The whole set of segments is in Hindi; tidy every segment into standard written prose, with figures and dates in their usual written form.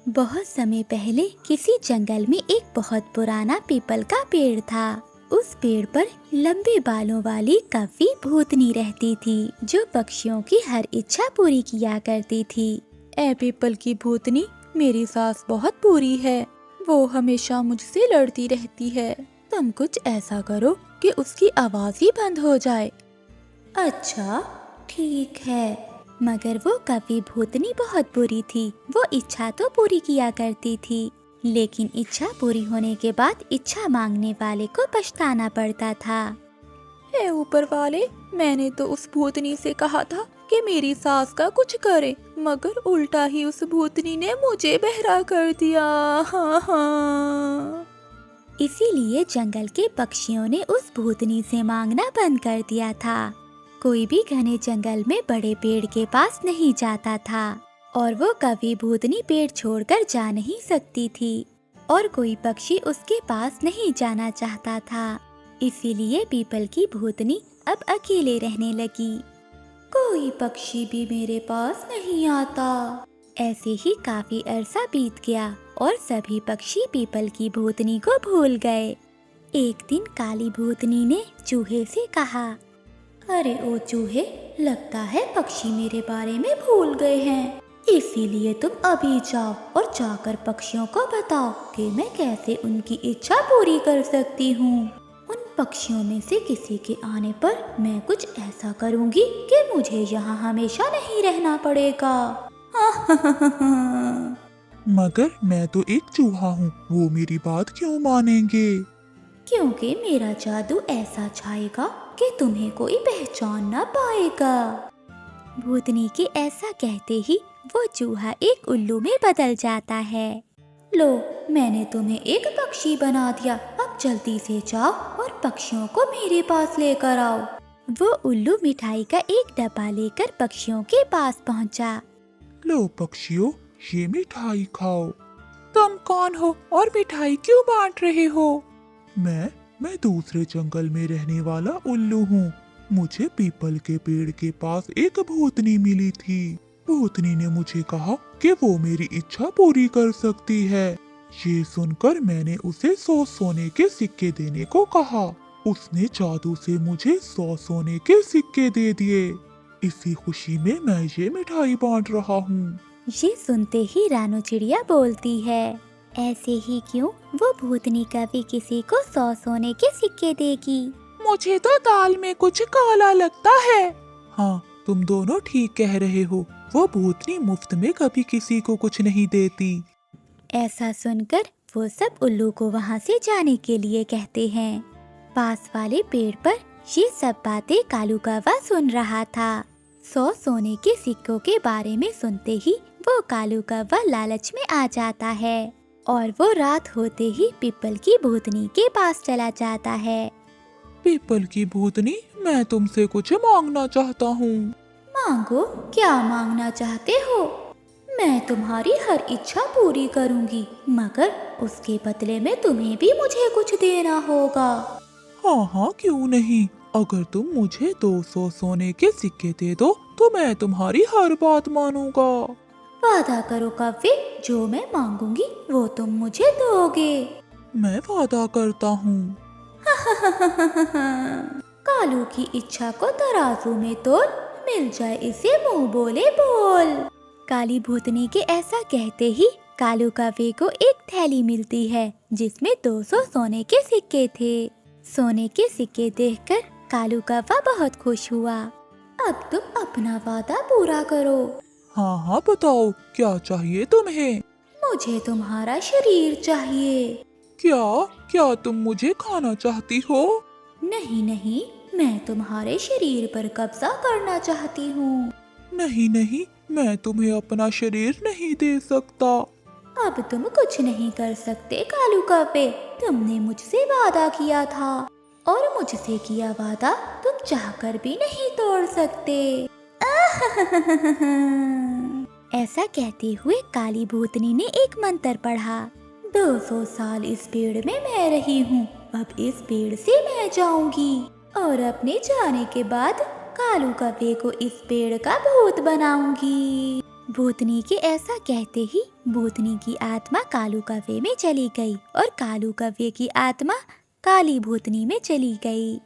बहुत समय पहले किसी जंगल में एक बहुत पुराना पीपल का पेड़ था। उस पेड़ पर लंबे बालों वाली कव्वी भूतनी रहती थी, जो पक्षियों की हर इच्छा पूरी किया करती थी। ए पीपल की भूतनी, मेरी सास बहुत बुरी है। वो हमेशा मुझसे लड़ती रहती है। तुम कुछ ऐसा करो कि उसकी आवाज ही बंद हो जाए। अच्छा, ठीक है। मगर वो कव्वी भूतनी बहुत बुरी थी। वो इच्छा तो पूरी किया करती थी, लेकिन इच्छा पूरी होने के बाद इच्छा मांगने वाले को पछताना पड़ता था। हे ऊपर वाले, मैंने तो उस भूतनी से कहा था कि मेरी सास का कुछ करे, मगर उल्टा ही उस भूतनी ने मुझे बहरा कर दिया। हाँ हाँ। इसीलिए जंगल के पक्षियों ने उस भूतनी से मांगना बंद कर दिया था। कोई भी घने जंगल में बड़े पेड़ के पास नहीं जाता था, और वो कभी भूतनी पेड़ छोड़कर जा नहीं सकती थी, और कोई पक्षी उसके पास नहीं जाना चाहता था। इसीलिए पीपल की भूतनी अब अकेले रहने लगी। कोई पक्षी भी मेरे पास नहीं आता। ऐसे ही काफी अरसा बीत गया और सभी पक्षी पीपल की भूतनी को भूल गए। एक दिन काली भूतनी ने चूहे से कहा, अरे ओ चूहे, लगता है पक्षी मेरे बारे में भूल गए हैं। इसीलिए तुम अभी जाओ और जाकर पक्षियों को बताओ कि मैं कैसे उनकी इच्छा पूरी कर सकती हूँ। उन पक्षियों में से किसी के आने पर मैं कुछ ऐसा करूँगी कि मुझे यहाँ हमेशा नहीं रहना पड़ेगा। मगर मैं तो एक चूहा हूँ, वो मेरी बात क्यों मानेंगे? क्योंकि मेरा जादू ऐसा छाएगा कि तुम्हें कोई पहचान ना पाएगा। भूतनी के ऐसा कहते ही वो चूहा एक उल्लू में बदल जाता है। लो, मैंने तुम्हें एक पक्षी बना दिया। अब जल्दी से जाओ और पक्षियों को मेरे पास लेकर आओ। वो उल्लू मिठाई का एक डब्बा लेकर पक्षियों के पास पहुंचा। लो पक्षियों, ये मिठाई खाओ। तुम कौन हो और मिठाई क्यों बांट रहे हो? मैं दूसरे जंगल में रहने वाला उल्लू हूँ। मुझे पीपल के पेड़ के पास एक भूतनी मिली थी। भूतनी ने मुझे कहा कि वो मेरी इच्छा पूरी कर सकती है। ये सुनकर मैंने उसे 100 सोने के सिक्के देने को कहा। उसने जादू से मुझे 100 सोने के सिक्के दे दिए। इसी खुशी में मैं ये मिठाई बांट रहा हूँ। ये सुनते ही रानू चिड़िया बोलती है, ऐसे ही क्यों? वो भूतनी कभी किसी को 100 सोने के सिक्के देगी। मुझे तो दाल में कुछ काला लगता है। हाँ, तुम दोनों ठीक कह रहे हो। वो भूतनी मुफ्त में कभी किसी को कुछ नहीं देती। ऐसा सुनकर वो सब उल्लू को वहाँ से जाने के लिए कहते हैं। पास वाले पेड़ पर ये सब बातें कालू कौवा सुन रहा था। 100 सोने के सिक्कों के बारे में सुनते ही वो कालू कौवा लालच में आ जाता है, और वो रात होते ही पीपल की भूतनी के पास चला जाता है। पीपल की भूतनी, मैं तुमसे कुछ मांगना चाहता हूँ। मांगो, क्या मांगना चाहते हो? मैं तुम्हारी हर इच्छा पूरी करूंगी, मगर उसके बदले में तुम्हें भी मुझे कुछ देना होगा। हाँ हाँ, क्यों नहीं। अगर तुम मुझे 200 सोने के सिक्के दे दो तो मैं तुम्हारी हर बात मानूंगा। वादा करो कव्वे, जो मैं मांगूंगी वो तुम मुझे दोगे। मैं वादा करता हूँ। कालू की इच्छा को तराजू में तोल, मिल जाए इसे मुंह बोले बोल। काली भूतनी के ऐसा कहते ही कालू कव्वे को एक थैली मिलती है, जिसमें 200 सोने के सिक्के थे। सोने के सिक्के देखकर कालू कौवा बहुत खुश हुआ। अब तुम अपना वादा पूरा करो। हाँ हाँ, बताओ क्या चाहिए तुम्हें? मुझे तुम्हारा शरीर चाहिए। क्या क्या तुम मुझे खाना चाहती हो? नहीं नहीं, मैं तुम्हारे शरीर पर कब्जा करना चाहती हूँ। नहीं नहीं, मैं तुम्हें अपना शरीर नहीं दे सकता। अब तुम कुछ नहीं कर सकते कालू कौवे। तुमने मुझसे वादा किया था, और मुझसे किया वादा तुम चाहकर भी नहीं तोड़ सकते। ऐसा कहते हुए काली भूतनी ने एक मंत्र पढ़ा। 200 साल इस पेड़ में मैं रही हूँ, अब इस पेड़ से मैं जाऊंगी, और अपने जाने के बाद कालू कौवे को इस पेड़ का भूत बनाऊंगी। भूतनी के ऐसा कहते ही भूतनी की आत्मा कालू कौवे में चली गई और कालू कौवे की आत्मा काली भूतनी में चली गई।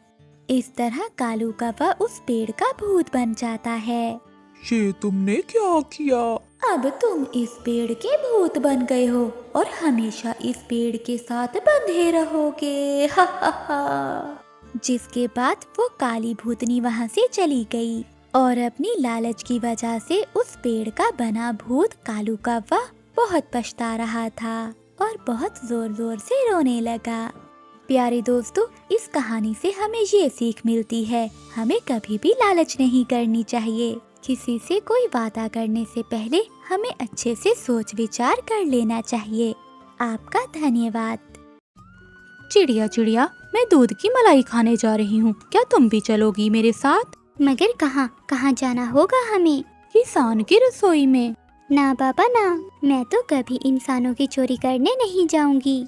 इस तरह कालू कौवा उस पेड़ का भूत बन जाता है। ये तुमने क्या किया? अब तुम इस पेड़ के भूत बन गए हो और हमेशा इस पेड़ के साथ बंधे रहोगे। हा हा हा। जिसके बाद वो काली भूतनी वहाँ से चली गई और अपनी लालच की वजह से उस पेड़ का बना भूत कालू कौवा बहुत पछता रहा था और बहुत जोर जोर से रोने लगा। प्यारे दोस्तों, इस कहानी से हमें ये सीख मिलती है, हमें कभी भी लालच नहीं करनी चाहिए। किसी से कोई वादा करने से पहले हमें अच्छे से सोच विचार कर लेना चाहिए। आपका धन्यवाद। चिड़िया चिड़िया, मैं दूध की मलाई खाने जा रही हूँ, क्या तुम भी चलोगी मेरे साथ? मगर कहाँ कहाँ जाना होगा हमें? किसान की रसोई में। ना बाबा ना, मैं तो कभी इंसानों की चोरी करने नहीं जाऊंगी।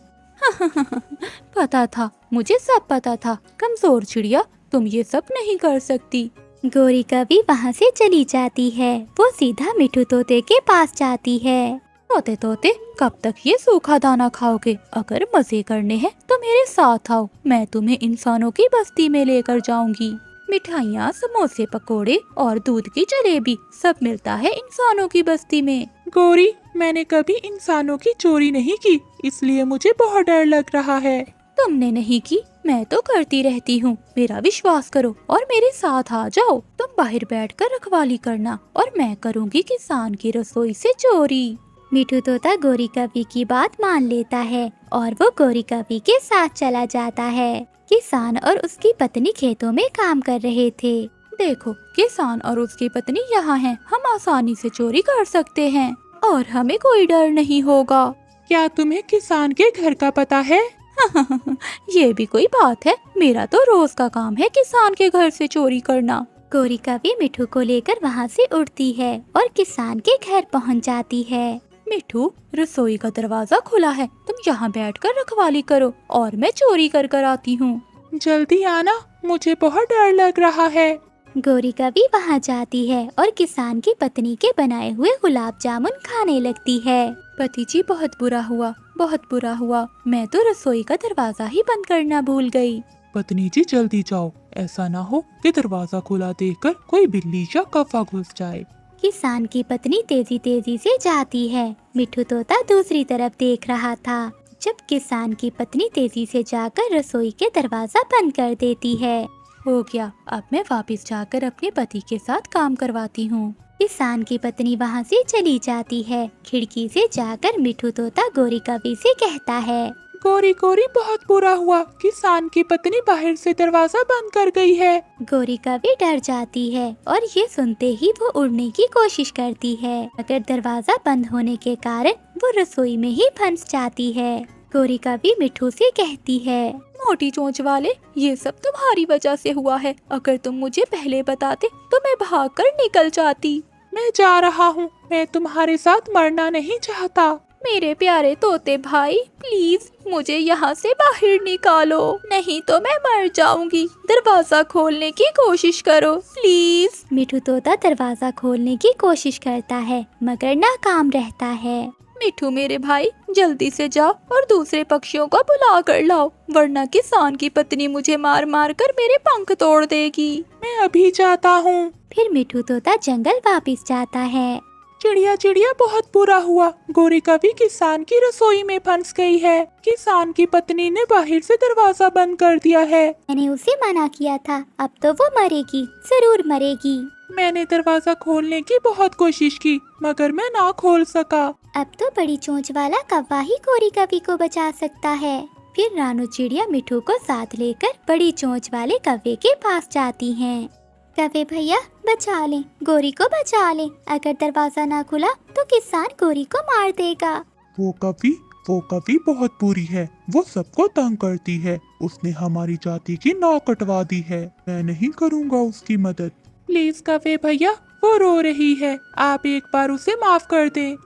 पता था, मुझे सब पता था। कमजोर चिड़िया, तुम ये सब नहीं कर सकती। गोरी कभी वहाँ से चली जाती है। वो सीधा मिठू तोते के पास जाती है। तोते तोते, कब तक ये सूखा दाना खाओगे? अगर मजे करने हैं तो मेरे साथ आओ, मैं तुम्हें इंसानों की बस्ती में लेकर जाऊंगी। मिठाइयाँ, समोसे, पकोड़े और दूध की जलेबी सब मिलता है इंसानों की बस्ती में। गौरी, मैंने कभी इंसानों की चोरी नहीं की, इसलिए मुझे बहुत डर लग रहा है। तुमने नहीं की, मैं तो करती रहती हूँ। मेरा विश्वास करो और मेरे साथ आ जाओ। तुम बाहर बैठकर रखवाली करना और मैं करूँगी किसान की रसोई से चोरी। मिठू तोता गोरी कवि की बात मान लेता है और वो गोरी कवि के साथ चला जाता है। किसान और उसकी पत्नी खेतों में काम कर रहे थे। देखो, किसान और उसकी पत्नी यहाँ हैं। हम आसानी से चोरी कर सकते हैं और हमें कोई डर नहीं होगा। क्या तुम्हें किसान के घर का पता है? ये भी कोई बात है? मेरा तो रोज का काम है किसान के घर से चोरी करना। गोरी कवि मिठू को लेकर वहाँ से उड़ती है और किसान के घर पहुँच जाती है। मिठू, रसोई का दरवाजा खुला है, तुम यहाँ बैठकर रखवाली करो और मैं चोरी कर कर आती हूँ। जल्दी आना, मुझे बहुत डर लग रहा है। गोरी कवि वहाँ जाती है और किसान की पत्नी के बनाए हुए गुलाब जामुन खाने लगती है। पति जी, बहुत बुरा हुआ, बहुत बुरा हुआ। मैं तो रसोई का दरवाजा ही बंद करना भूल गई। पत्नी जी, जल्दी जाओ, ऐसा ना हो कि दरवाजा खुला देखकर कोई बिल्ली या कौवा घुस जाए। किसान की पत्नी तेजी तेजी से जाती है। मिठू तोता दूसरी तरफ देख रहा था। जब किसान की पत्नी तेजी से जाकर रसोई के दरवाजा बंद कर देती है। हो गया, अब मैं वापस जाकर अपने पति के साथ काम करवाती हूँ। किसान की पत्नी वहाँ से चली जाती है। खिड़की से जाकर मिठू तोता गोरी कवि से कहता है, गोरी गोरी, बहुत बुरा हुआ, किसान की पत्नी बाहर से दरवाजा बंद कर गई है। गोरी कवि डर जाती है और ये सुनते ही वो उड़ने की कोशिश करती है, मगर दरवाजा बंद होने के कारण वो रसोई में ही फंस जाती है। गोरी कवि मिठू से कहती है, मोटी चोंच वाले, ये सब तुम्हारी वजह से हुआ है। अगर तुम मुझे पहले बताते तो मैं भागकर निकल जाती। मैं जा रहा हूँ, मैं तुम्हारे साथ मरना नहीं चाहता। मेरे प्यारे तोते भाई, प्लीज मुझे यहाँ से बाहर निकालो, नहीं तो मैं मर जाऊंगी। दरवाजा खोलने की कोशिश करो प्लीज। मिठू तोता दरवाजा खोलने की कोशिश करता है मगर नाकाम रहता है। मिठू मेरे भाई, जल्दी से जाओ और दूसरे पक्षियों को बुला कर लाओ, वरना किसान की पत्नी मुझे मार मार कर मेरे पंख तोड़ देगी। मैं अभी जाता हूँ। फिर मिठू तोता जंगल वापस जाता है। चिड़िया चिड़िया, बहुत बुरा हुआ, गोरी कवि किसान की रसोई में फंस गई है। किसान की पत्नी ने बाहर से दरवाजा बंद कर दिया है। मैंने उसे मना किया था, अब तो वो मरेगी, जरूर मरेगी। मैंने दरवाजा खोलने की बहुत कोशिश की मगर मैं ना खोल सका। अब तो बड़ी चोंच वाला कौवा ही गोरी कवि को बचा सकता है। फिर रानू चिड़िया मिठू को साथ लेकर बड़ी चोंच वाले कौवे के पास जाती हैं। कौवे भैया, बचा लें, गोरी को बचा लें। अगर दरवाजा ना खुला तो किसान गोरी को मार देगा। वो कवि बहुत बुरी है, वो सबको तंग करती है। उसने हमारी जाति की नाक कटवा दी है। मैं नहीं करूँगा उसकी मदद। प्लीज कौवे भैया, वो रो रही है, आप एक बार उसे माफ कर दें।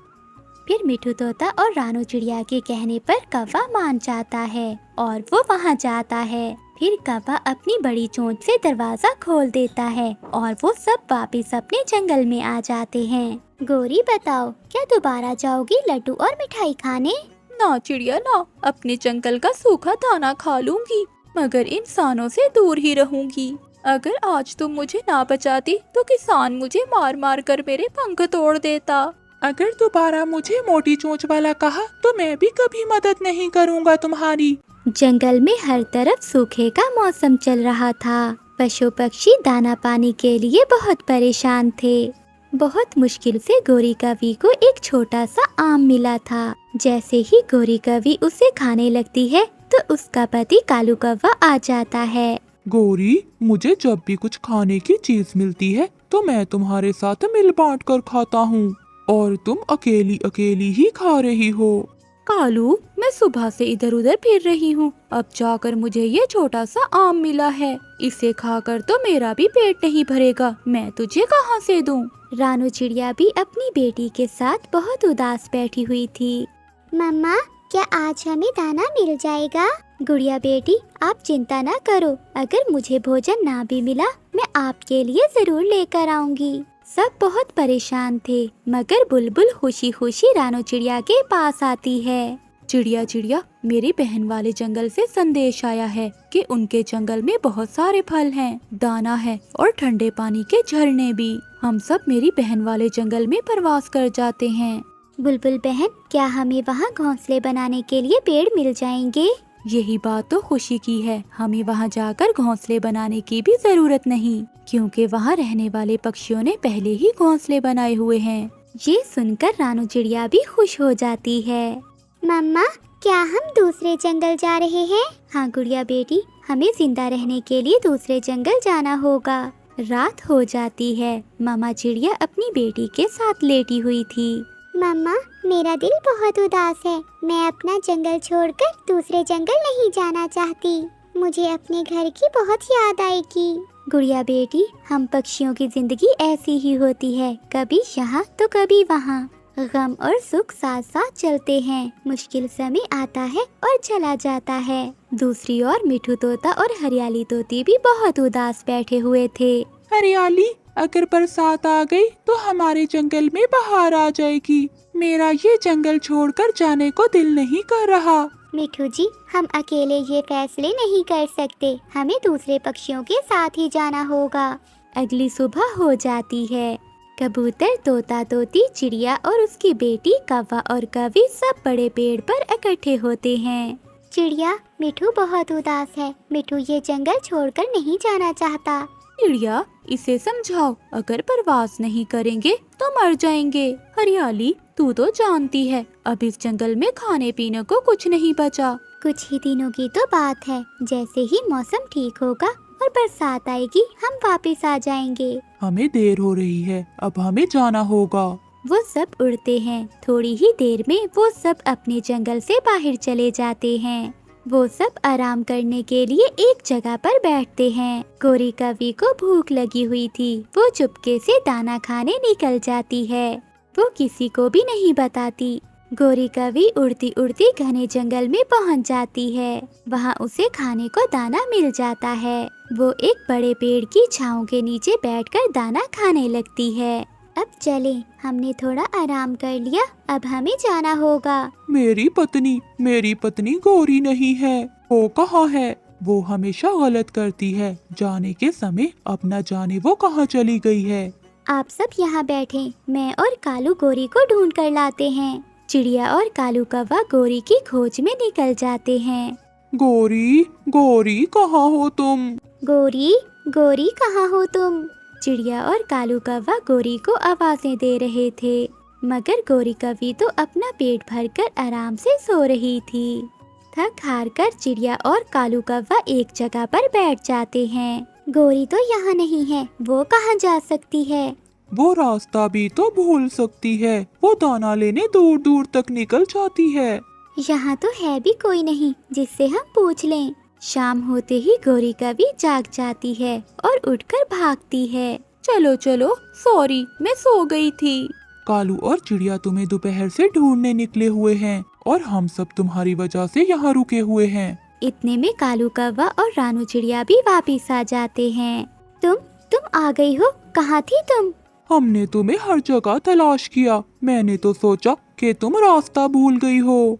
फिर मिठू तोता और रानू चिड़िया के कहने पर कौवा मान जाता है और वो वहाँ जाता है। फिर कौवा अपनी बड़ी चोंच से दरवाजा खोल देता है और वो सब वापस अपने जंगल में आ जाते हैं। गोरी बताओ, क्या दोबारा जाओगी लड्डू और मिठाई खाने? ना चिड़िया ना, अपने जंगल का सूखा दाना खा लूंगी, मगर इंसानों से दूर ही रहूंगी। अगर आज तुम मुझे ना बचाती तो किसान मुझे मार मार कर मेरे पंख तोड़ देता। अगर दोबारा मुझे मोटी चोंच वाला कहा तो मैं भी कभी मदद नहीं करूँगा तुम्हारी। जंगल में हर तरफ सूखे का मौसम चल रहा था। पशु पक्षी दाना पानी के लिए बहुत परेशान थे। बहुत मुश्किल से गोरी कवि को एक छोटा सा आम मिला था। जैसे ही गोरी कवि उसे खाने लगती है तो उसका पति कालू कौवा आ जाता है। गोरी, मुझे जब भी कुछ खाने की चीज मिलती है तो मैं तुम्हारे साथ मिल बांट कर खाता हूँ, और तुम अकेली अकेली ही खा रही हो। कालू, मैं सुबह से इधर उधर फिर रही हूँ, अब जाकर मुझे ये छोटा सा आम मिला है। इसे खाकर तो मेरा भी पेट नहीं भरेगा, मैं तुझे कहाँ से दूँ? रानू चिड़िया भी अपनी बेटी के साथ बहुत उदास बैठी हुई थी। मम्मा, क्या आज हमें दाना मिल जाएगा? गुड़िया बेटी, आप चिंता ना करो, अगर मुझे भोजन ना भी मिला मैं आपके लिए जरूर लेकर आऊंगी। सब बहुत परेशान थे, मगर बुलबुल खुशी खुशी रानू चिड़िया के पास आती है। चिड़िया चिड़िया, मेरी बहन वाले जंगल से संदेश आया है कि उनके जंगल में बहुत सारे फल हैं, दाना है और ठंडे पानी के झरने भी। हम सब मेरी बहन वाले जंगल में प्रवास कर जाते हैं। बुलबुल बहन, क्या हमें वहाँ घोंसले बनाने के लिए पेड़ मिल जाएंगे? यही बात तो खुशी की है, हमें वहाँ जाकर घोंसले बनाने की भी जरूरत नहीं, क्योंकि वहाँ रहने वाले पक्षियों ने पहले ही घोंसले बनाए हुए हैं। ये सुनकर रानू चिड़िया भी खुश हो जाती है। मम्मा, क्या हम दूसरे जंगल जा रहे हैं? हाँ गुड़िया बेटी, हमें जिंदा रहने के लिए दूसरे जंगल जाना होगा। रात हो जाती है। मामा चिड़िया अपनी बेटी के साथ लेटी हुई थी। मम्मा, मेरा दिल बहुत उदास है, मैं अपना जंगल छोड़कर दूसरे जंगल नहीं जाना चाहती। मुझे अपने घर की बहुत याद आएगी। गुड़िया बेटी, हम पक्षियों की जिंदगी ऐसी ही होती है, कभी यहाँ तो कभी वहाँ। गम और सुख साथ साथ चलते हैं। मुश्किल समय आता है और चला जाता है। दूसरी ओर मिठू तोता और हरियाली तोती भी बहुत उदास बैठे हुए थे। हरियाली, अगर बरसात आ गई तो हमारे जंगल में बहार आ जाएगी। मेरा ये जंगल छोड़कर जाने को दिल नहीं कर रहा। मिठू जी, हम अकेले ये फैसले नहीं कर सकते, हमें दूसरे पक्षियों के साथ ही जाना होगा। अगली सुबह हो जाती है। कबूतर, तोता, तोती, चिड़िया और उसकी बेटी कौवा और कवि सब बड़े पेड़ पर इकट्ठे होते हैं। चिड़िया, मिठू बहुत उदास है, मिठू ये जंगल छोड़कर नहीं जाना चाहता। चिड़िया, इसे समझाओ, अगर प्रवास नहीं करेंगे तो मर जाएंगे। हरियाली, तू तो जानती है अब इस जंगल में खाने पीने को कुछ नहीं बचा। कुछ ही दिनों की तो बात है, जैसे ही मौसम ठीक होगा और बरसात आएगी हम वापस आ जाएंगे। हमें देर हो रही है, अब हमें जाना होगा। वो सब उड़ते हैं। थोड़ी ही देर में वो सब अपने जंगल से बाहर चले जाते हैं। वो सब आराम करने के लिए एक जगह पर बैठते हैं। गोरी कवि को भूख लगी हुई थी, वो चुपके से दाना खाने निकल जाती है। वो किसी को भी नहीं बताती। गोरी कवि उड़ती उड़ती घने जंगल में पहुंच जाती है। वहाँ उसे खाने को दाना मिल जाता है। वो एक बड़े पेड़ की छांव के नीचे बैठकर दाना खाने लगती है। अब चले, हमने थोड़ा आराम कर लिया, अब हमें जाना होगा। मेरी पत्नी गोरी नहीं है। वो कहाँ है? वो हमेशा गलत करती है। जाने के समय अब न जाने वो कहाँ चली गई है। आप सब यहाँ बैठे, मैं और कालू गोरी को ढूंढ कर लाते हैं। चिड़िया और कालू कौवा गोरी की खोज में निकल जाते हैं। गोरी कहाँ हो तुम? गोरी कहाँ हो तुम? चिड़िया और कालू कौवा गोरी को आवाजें दे रहे थे, मगर गोरी कवि तो अपना पेट भरकर आराम से सो रही थी। थक हार कर चिड़िया और कालू कौवा एक जगह पर बैठ जाते हैं। गोरी तो यहाँ नहीं है, वो कहाँ जा सकती है? वो रास्ता भी तो भूल सकती है। वो दाना लेने दूर दूर तक निकल जाती है। यहाँ तो है भी कोई नहीं जिससे हम पूछ लें। शाम होते ही गोरी कवि जाग जाती है और उठकर भागती है। चलो चलो, सॉरी, मैं सो गई थी। कालू और चिड़िया तुम्हें दोपहर से ढूंढने निकले हुए हैं और हम सब तुम्हारी वजह से यहाँ रुके हुए हैं। इतने में कालू कौवा और रानू चिड़िया भी वापिस आ जाते हैं। तुम आ गई हो? कहाँ थी तुम? हमने तुम्हें हर जगह तलाश किया। मैंने तो सोचा कि तुम रास्ता भूल गई हो।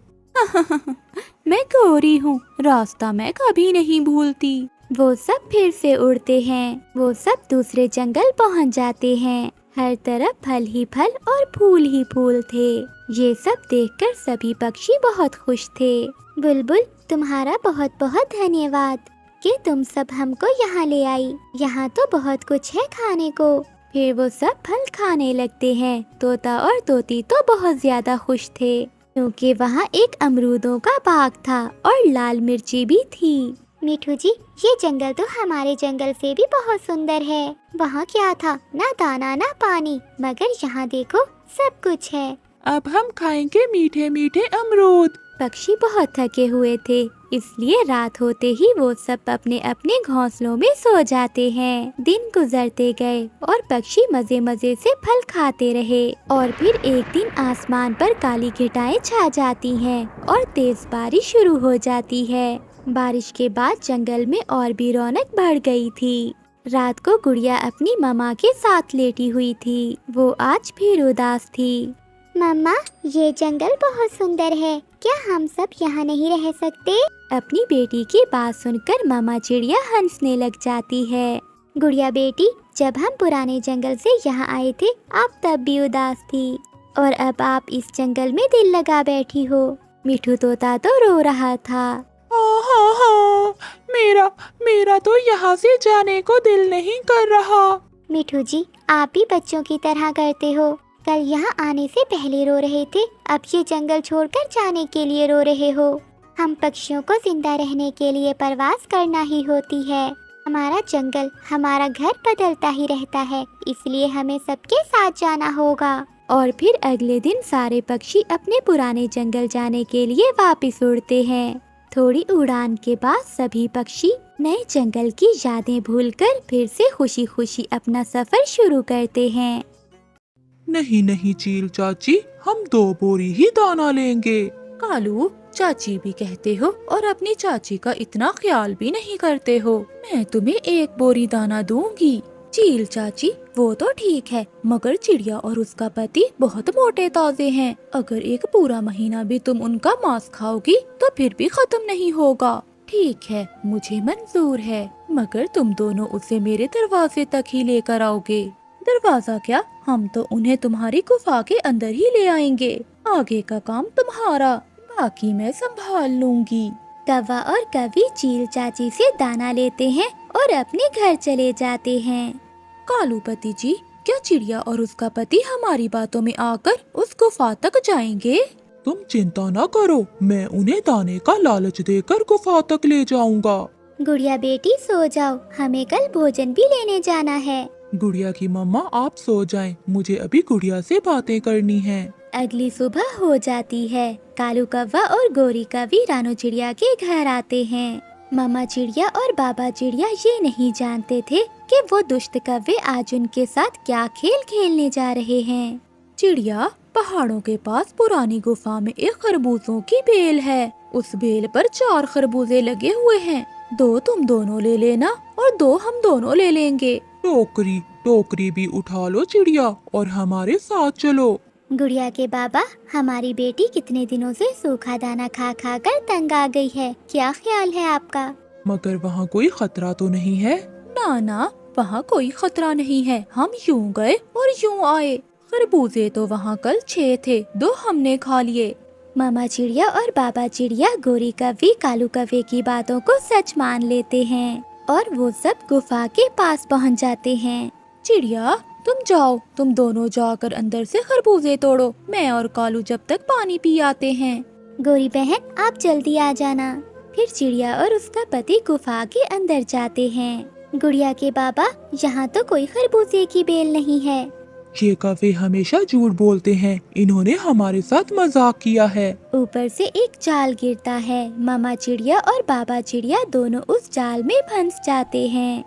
मैं गौरी हूँ, रास्ता मैं कभी नहीं भूलती। वो सब फिर से उड़ते हैं। वो सब दूसरे जंगल पहुंच जाते हैं। हर तरफ फल ही फल और फूल ही फूल थे। ये सब देखकर सभी पक्षी बहुत खुश थे। बुलबुल, तुम्हारा बहुत बहुत धन्यवाद कि तुम सब हमको यहाँ ले आई। यहाँ तो बहुत कुछ है खाने को। फिर वो सब फल खाने लगते हैं। तोता और तोती तो बहुत ज्यादा खुश थे क्योंकि वहाँ एक अमरूदों का बाग था और लाल मिर्ची भी थी। मिठू जी, ये जंगल तो हमारे जंगल से भी बहुत सुंदर है। वहाँ क्या था, ना दाना ना पानी, मगर यहाँ देखो सब कुछ है। अब हम खाएंगे मीठे मीठे अमरूद। पक्षी बहुत थके हुए थे, इसलिए रात होते ही वो सब अपने अपने घोंसलों में सो जाते हैं। दिन गुजरते गए और पक्षी मजे मजे से फल खाते रहे। और फिर एक दिन आसमान पर काली घटाएं छा जाती हैं और तेज बारिश शुरू हो जाती है। बारिश के बाद जंगल में और भी रौनक बढ़ गई थी। रात को गुड़िया अपनी मम्मा के साथ लेटी हुई थी। वो आज फिर उदास थी। मम्मा, ये जंगल बहुत सुंदर है, क्या हम सब यहाँ नहीं रह सकते? अपनी बेटी की बात सुनकर मामा चिड़िया हंसने लग जाती है। गुड़िया बेटी, जब हम पुराने जंगल से यहाँ आए थे, आप तब भी उदास थी और अब आप इस जंगल में दिल लगा बैठी हो। मिठू तोता तो रो रहा था। हाँ, मेरा तो यहाँ से जाने को दिल नहीं कर रहा। मिठू जी, आप भी बच्चों की तरह करते हो। कल यहाँ आने से पहले रो रहे थे, अब ये जंगल छोड़कर जाने के लिए रो रहे हो। हम पक्षियों को जिंदा रहने के लिए परवास करना ही होती है। हमारा जंगल, हमारा घर बदलता ही रहता है, इसलिए हमें सबके साथ जाना होगा। और फिर अगले दिन सारे पक्षी अपने पुराने जंगल जाने के लिए वापस उड़ते हैं। थोड़ी उड़ान के बाद सभी पक्षी नए जंगल की यादें भूलकर फिर से खुशी खुशी अपना सफर शुरू करते हैं। नहीं नहीं चील चाची, हम 2 बोरी ही दाना लेंगे। कालू, चाची भी कहते हो और अपनी चाची का इतना ख्याल भी नहीं करते हो। मैं तुम्हें 1 बोरी दाना दूंगी। चील चाची, वो तो ठीक है, मगर चिड़िया और उसका पति बहुत मोटे ताजे हैं। अगर एक पूरा महीना भी तुम उनका मांस खाओगी तो फिर भी खत्म नहीं होगा। ठीक है, मुझे मंजूर है, मगर तुम दोनों उसे मेरे दरवाजे तक ही लेकर आओगे। दरवाजा क्या, हम तो उन्हें तुम्हारी गुफा के अंदर ही ले आएंगे। आगे का काम तुम्हारा, बाकी मैं संभाल लूंगी। कौवा और कवि चील चाची से दाना लेते हैं और अपने घर चले जाते हैं। कालू पति जी, क्या चिड़िया और उसका पति हमारी बातों में आकर उस गुफा तक जाएंगे? तुम चिंता न करो, मैं उन्हें दाने का लालच देकर गुफा तक ले जाऊंगा। गुड़िया बेटी, सो जाओ, हमें कल भोजन भी लेने जाना है। गुड़िया की मम्मा आप सो जाएं, मुझे अभी गुड़िया से बातें करनी हैं। अगली सुबह हो जाती है। कालू कौवा और गोरी कवि रानू चिड़िया के घर आते हैं। मामा चिड़िया और बाबा चिड़िया ये नहीं जानते थे कि वो दुष्ट कौवे आज उनके साथ क्या खेल खेलने जा रहे हैं। चिड़िया, पहाड़ों के पास पुरानी गुफा में एक खरबूजों की बेल है। उस बेल पर 4 खरबूजे लगे हुए हैं। 2 तुम दोनों ले लेना और 2 हम दोनों ले लेंगे। टोकरी भी उठा लो चिड़िया और हमारे साथ चलो। गुड़िया के बाबा, हमारी बेटी कितने दिनों से सूखा दाना खा खा कर तंग आ गई है, क्या ख्याल है आपका? मगर वहाँ कोई खतरा तो नहीं है? ना, वहाँ कोई खतरा नहीं है। हम यूं गए और यूं आए। खरबूजे तो वहाँ कल 6 थे, 2 हमने खा लिए। मामा चिड़िया और बाबा चिड़िया गोरी कवि कालू कौवे की बातों को सच मान लेते हैं और वो सब गुफा के पास पहुँच जाते हैं। चिड़िया, तुम जाओ, तुम दोनों जाकर अंदर से खरबूजे तोड़ो। मैं और कालू जब तक पानी पी आते हैं। गोरी बहन, आप जल्दी आ जाना। फिर चिड़िया और उसका पति गुफा के अंदर जाते हैं। गुड़िया के बाबा, यहाँ तो कोई खरबूजे की बेल नहीं है। ये कौवे हमेशा झूठ बोलते हैं, इन्होंने हमारे साथ मजाक किया है। ऊपर से एक जाल गिरता है। मामा चिड़िया और बाबा चिड़िया दोनों उस जाल में फंस जाते हैं।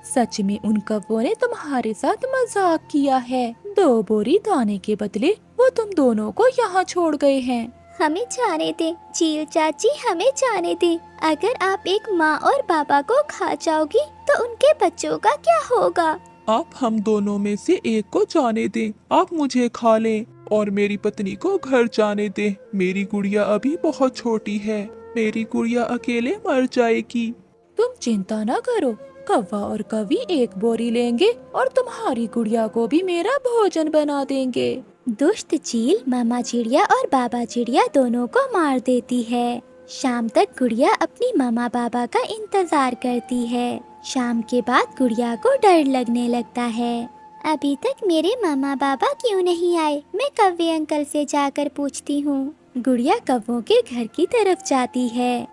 सच में उन कौवों ने तुम्हारे साथ मजाक किया है। 2 बोरी दाने के बदले वो तुम दोनों को यहाँ छोड़ गए हैं। हमें जाने दे चील चाची, हमें जाने दे। अगर आप एक माँ और पापा को खा जाओगी तो उनके बच्चों का क्या होगा? आप हम दोनों में से एक को जाने दें, आप मुझे खा लें और मेरी पत्नी को घर जाने दें। मेरी गुड़िया अभी बहुत छोटी है, मेरी गुड़िया अकेले मर जाएगी। तुम चिंता न करो, कौवा और कवि एक बोरी लेंगे और तुम्हारी गुड़िया को भी मेरा भोजन बना देंगे। दुष्ट चील मामा चिड़िया और बाबा चिड़िया दोनों को मार देती है। शाम तक गुड़िया अपनी मामा बाबा का इंतजार करती है। शाम के बाद गुड़िया को डर लगने लगता है। अभी तक मेरे मामा बाबा क्यों नहीं आए? मैं कव्वे अंकल से जाकर पूछती हूँ। गुड़िया कौवों के घर की तरफ जाती है।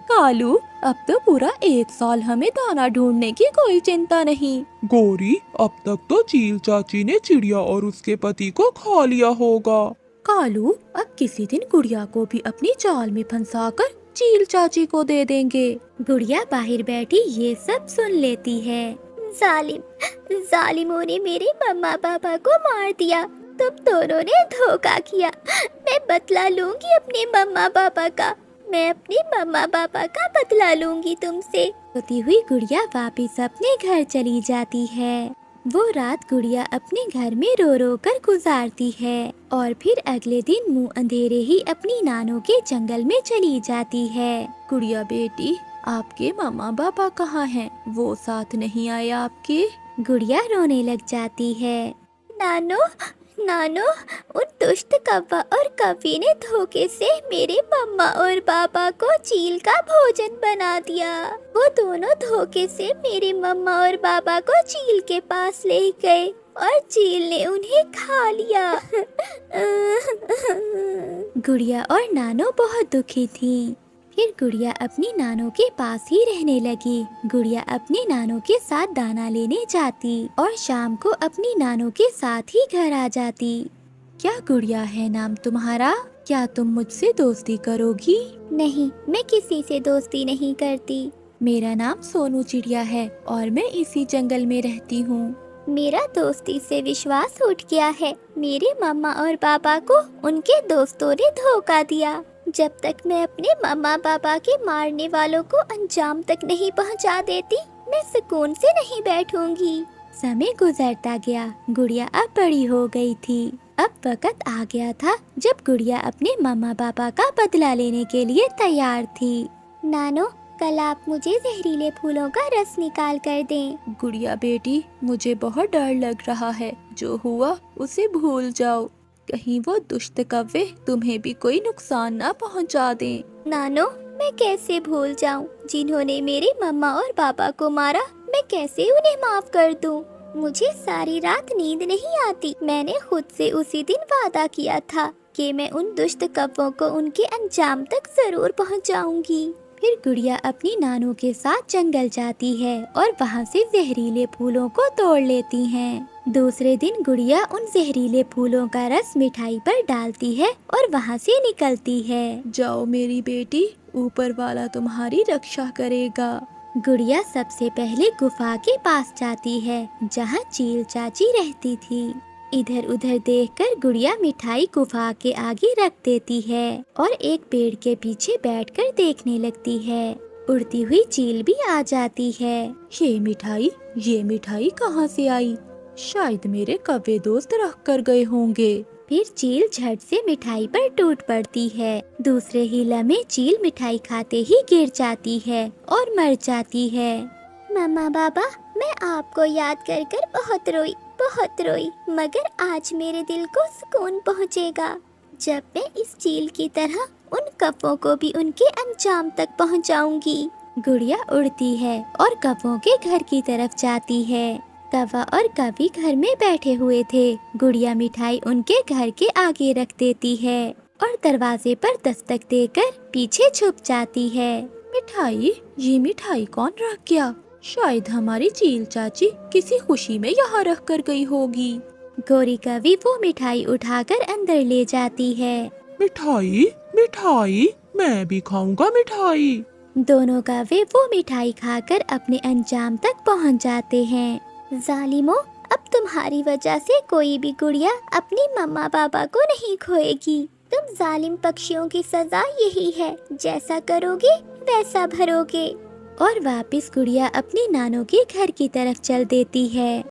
कालू, अब तो पूरा 1 साल हमें दाना ढूंढने की कोई चिंता नहीं। गौरी, अब तक तो चील चाची ने चिड़िया और उसके पति को खा लिया होगा। कालू, अब किसी दिन गुड़िया को भी अपनी जाल में फंसाकर चील चाची को दे देंगे। गुड़िया बाहर बैठी ये सब सुन लेती है। जालिमों ने मेरे मम्मा पापा को मार दिया। तुम दोनों ने धोखा किया। मैं बदला लूंगी अपने मम्मा पापा का। मैं अपने मम्मा पापा का बदला लूंगी तुमसे। रोती हुई गुड़िया वापस अपने घर चली जाती है। वो रात गुड़िया अपने घर में रो रो कर गुजारती है और फिर अगले दिन मुंह अंधेरे ही अपनी नानों के जंगल में चली जाती है। गुड़िया बेटी, आपके मम्मा पापा कहाँ हैं? वो साथ नहीं आए आपके? गुड़िया रोने लग जाती है। नानो, उन दुष्ट कौवा और कवि ने धोखे से मेरे मम्मा और पापा को चील का भोजन बना दिया। वो दोनों धोखे से मेरे मम्मा और पापा को चील के पास ले गए और चील ने उन्हें खा लिया। गुड़िया और नानो बहुत दुखी थीं। फिर गुड़िया अपनी नानों के पास ही रहने लगी। गुड़िया अपनी नानों के साथ दाना लेने जाती और शाम को अपनी नानों के साथ ही घर आ जाती। क्या गुड़िया है नाम तुम्हारा? क्या तुम मुझसे दोस्ती करोगी? नहीं, मैं किसी से दोस्ती नहीं करती। मेरा नाम सोनू चिड़िया है और मैं इसी जंगल में रहती हूँ। मेरा दोस्ती से विश्वास उठ गया है। मेरे मम्मा और पापा को उनके दोस्तों ने धोखा दिया। जब तक मैं अपने मम्मा पापा के मारने वालों को अंजाम तक नहीं पहुंचा देती, मैं सुकून से नहीं बैठूंगी। समय गुजरता गया। गुड़िया अब बड़ी हो गई थी। अब वक्त आ गया था जब गुड़िया अपने मम्मा पापा का बदला लेने के लिए तैयार थी। नानो, कल आप मुझे जहरीले फूलों का रस निकाल कर दें। गुड़िया बेटी, मुझे बहुत डर लग रहा है। जो हुआ उसे भूल जाओ। कहीं वो दुष्ट कौवे तुम्हें भी कोई नुकसान ना पहुंचा दें। नानो, मैं कैसे भूल जाऊं? जिन्होंने मेरे मम्मा और पापा को मारा, मैं कैसे उन्हें माफ कर दूं? मुझे सारी रात नींद नहीं आती। मैंने खुद से उसी दिन वादा किया था कि मैं उन दुष्ट कौवों को उनके अंजाम तक जरूर पहुंचाऊंगी। फिर गुड़िया अपनी नानों के साथ जंगल जाती है और वहाँ से जहरीले फूलों को तोड़ लेती हैं। दूसरे दिन गुड़िया उन जहरीले फूलों का रस मिठाई पर डालती है और वहाँ से निकलती है। जाओ मेरी बेटी, ऊपर वाला तुम्हारी रक्षा करेगा। गुड़िया सबसे पहले गुफा के पास जाती है जहाँ चील चाची रहती थी। इधर उधर देखकर गुड़िया मिठाई गुफा के आगे रख देती है और एक पेड़ के पीछे बैठकर देखने लगती है। उड़ती हुई चील भी आ जाती है। ये मिठाई कहाँ से आई? शायद मेरे कौवे दोस्त रख कर गए होंगे। फिर चील झट से मिठाई पर टूट पड़ती है। दूसरे ही लम्हे चील मिठाई खाते ही गिर जाती है और मर जाती है। मम्मा बाबा, मैं आपको याद कर कर बहुत रोई, मगर आज मेरे दिल को सुकून पहुँचेगा जब मैं इस चील की तरह उन कौवों को भी उनके अंजाम तक पहुँचाऊंगी। गुड़िया उड़ती है और कौवों के घर की तरफ जाती है। कौवा और कवि घर में बैठे हुए थे। गुड़िया मिठाई उनके घर के आगे रख देती है और दरवाजे पर दस्तक देकर पीछे छुप जाती है। ये मिठाई कौन रख गया? शायद हमारी चील चाची किसी खुशी में यहाँ रख कर गई होगी। गोरी कवि वो मिठाई उठाकर अंदर ले जाती है। मिठाई, मैं भी खाऊंगा मिठाई। दोनों कौवे वो मिठाई खाकर अपने अंजाम तक पहुँच जाते हैं। जालिमों, अब तुम्हारी वजह से कोई भी गुड़िया अपनी मम्मा पापा को नहीं खोएगी। तुम जालिम पक्षियों की सजा यही है, जैसा करोगे वैसा भरोगे। और वापस गुड़िया अपनी नानों के घर की तरफ चल देती है।